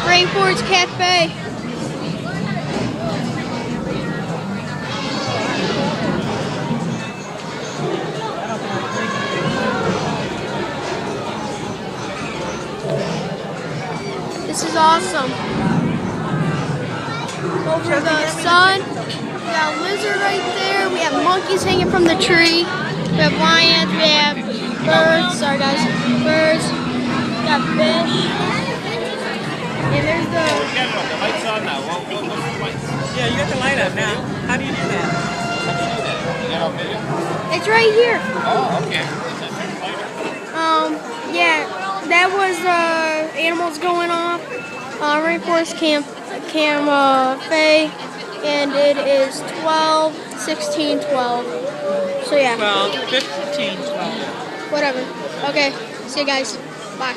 Rainforest Cafe. This is awesome. Over the sun, we got a lizard right there. We have monkeys hanging from the tree. We have lions. We have birds. Sorry guys, birds. We got fish. And there's the. The light's on now. What's the lights? Yeah, you got the light up now. How do you do that? How do you do that? You got on video? It's right here. Oh, okay. Yeah, that was animals going off. Rainforest Cafe, and it is 12, 16, 12. So yeah. 12, 15, 12. Whatever. Okay. See you guys. Bye.